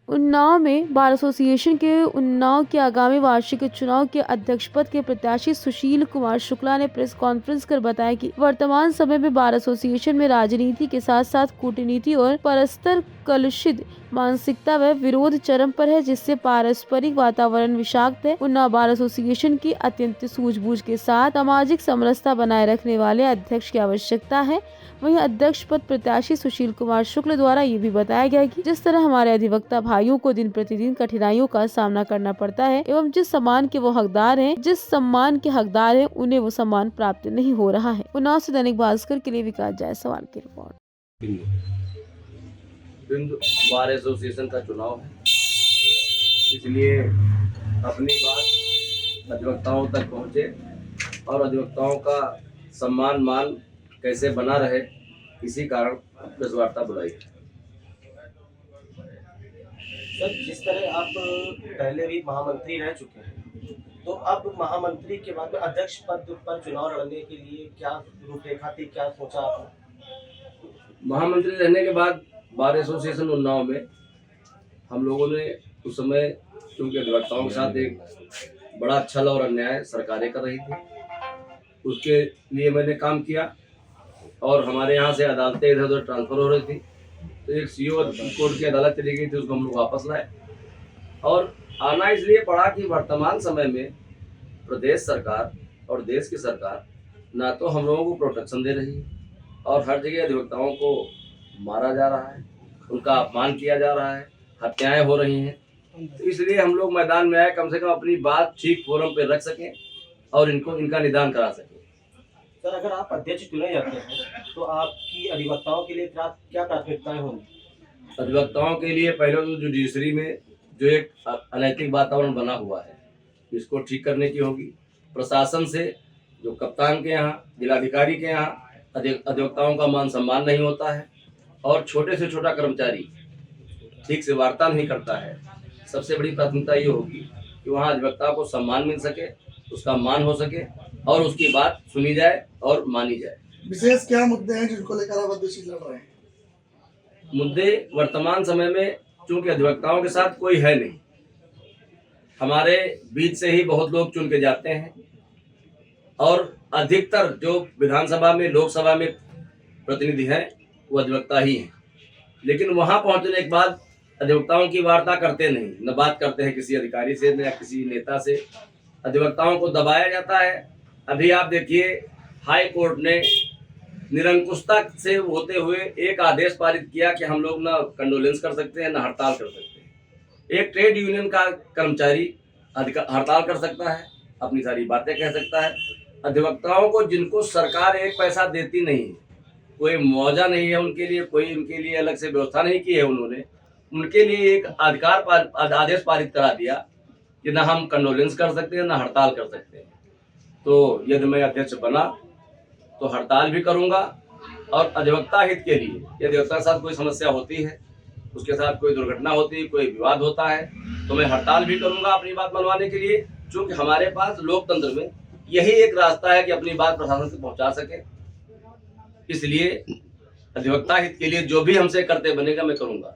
उन्नाव में bar association के उन्नाव के आगामी वार्षिक चुनाव के अध्यक्ष पद के प्रत्याशी सुशील कुमार शुक्ला ने प्रेस कॉन्फ्रेंस कर बताया कि वर्तमान समय में बार एसोसिएशन में राजनीति के साथ साथ कूटनीति और परस्पर कलुषित मानसिकता व विरोध चरम पर है, जिससे पारस्परिक वातावरण विषाक्त है। उन्नाव बार एसोसिएशन की अत्यंत सूझबूझ के साथ सामाजिक समरसता बनाए रखने वाले अध्यक्ष की आवश्यकता है। वहीं अध्यक्ष पद प्रत्याशी सुशील कुमार शुक्ल द्वारा ये भी बताया गया कि जिस तरह हमारे अधिवक्ता भाइयों को दिन प्रतिदिन कठिनाइयों का सामना करना पड़ता है एवं जिस सम्मान के वो हकदार हैं, उन्हें वो सम्मान प्राप्त नहीं हो रहा है। उन्नाव से दैनिक भास्कर के लिए विकास जायसवाल की रिपोर्ट। बार एसोसिएशन का चुनाव है, इसलिए अपनी बात अधिवक्ताओं तक पहुंचे और अधिवक्ताओं का सम्मान मान कैसे बना रहे, इसी कारण प्रेस वार्ता बुलाई। सर, जिस तरह आप पहले भी महामंत्री रह चुके हैं, तो अब महामंत्री के बाद में अध्यक्ष पद पर चुनाव लड़ने के लिए क्या रूपरेखा थी, क्या सोचा आपने? महामंत्री रहने के बाद बार एसोसिएशन उन्नाव में हम लोगों ने उस समय, क्योंकि अधिवक्ताओं के साथ एक बड़ा छल और अन्याय सरकारें कर रही थी, उसके लिए मैंने काम किया और हमारे यहाँ से अदालतें इधर उधर ट्रांसफर हो रही थी, तो एक सीओ कोर्ट की अदालत चली गई थी, उसको हम लोग वापस लाए। और आना इसलिए पड़ा कि वर्तमान समय में प्रदेश सरकार और देश की सरकार ना तो हम लोगों को प्रोटेक्शन दे रही है और हर जगह अधिवक्ताओं को मारा जा रहा है, उनका अपमान किया जा रहा है, हत्याएं हो रही हैं। तो इसलिए हम लोग मैदान में आए, कम से कम अपनी बात ठीक फोरम पे रख सकें और इनका निदान करा सकें। सर, अगर आप अध्यक्ष चुने जाते हैं तो आपकी अधिवक्ताओं के लिए क्या प्राथमिकताएं होंगी? अधिवक्ताओं के लिए पहले तो जुडिशरी में जो एक अनैतिक वातावरण बना हुआ है, इसको ठीक करने की होगी। प्रशासन से, जो कप्तान के यहाँ, जिलाधिकारी के यहाँ अधिवक्ताओं का मान सम्मान नहीं होता है और छोटे से छोटा कर्मचारी ठीक से वार्ता नहीं करता है। सबसे बड़ी प्राथमिकता ये होगी कि वहाँ अधिवक्ता को सम्मान मिल सके, उसका मान हो सके और उसकी बात सुनी जाए और मानी जाए। विशेष क्या मुद्दे हैं जिनको लेकर आप अध्यक्ष लड़ रहे हैं? मुद्दे वर्तमान समय में, चूंकि अधिवक्ताओं के साथ कोई है नहीं, हमारे बीच से ही बहुत लोग चुन के जाते हैं और अधिकतर जो विधानसभा में, लोकसभा में प्रतिनिधि हैं वो अधिवक्ता ही हैं, लेकिन वहां पहुंचने के बाद अधिवक्ताओं की वार्ता करते नहीं, न बात करते हैं किसी अधिकारी से न किसी नेता से। अधिवक्ताओं को दबाया जाता है। अभी आप देखिए, हाई कोर्ट ने निरंकुशता से होते हुए एक आदेश पारित किया कि हम लोग ना कंडोलेंस कर सकते हैं, ना हड़ताल कर सकते हैं। एक ट्रेड यूनियन का कर्मचारी हड़ताल कर सकता है, अपनी सारी बातें कह सकता है। अधिवक्ताओं को, जिनको सरकार एक पैसा देती नहीं है, कोई मुआवजा नहीं है उनके लिए, कोई उनके लिए अलग से व्यवस्था नहीं की है उन्होंने, उनके लिए एक आदेश पारित करा दिया कि ना हम कंडोलेंस कर सकते हैं, ना हड़ताल कर सकते हैं। तो यदि मैं अध्यक्ष बना तो हड़ताल भी करूंगा और अधिवक्ता हित के लिए, यदि अधिवक्ता के साथ कोई समस्या होती है, उसके साथ कोई दुर्घटना होती है, कोई विवाद होता है, तो मैं हड़ताल भी करूंगा अपनी बात मनवाने के लिए, क्योंकि हमारे पास लोकतंत्र में यही एक रास्ता है कि अपनी बात प्रशासन तक पहुंचा सके। इसलिए अधिवक्ता हित के लिए जो भी हमसे करते बनेगा मैं करूंगा।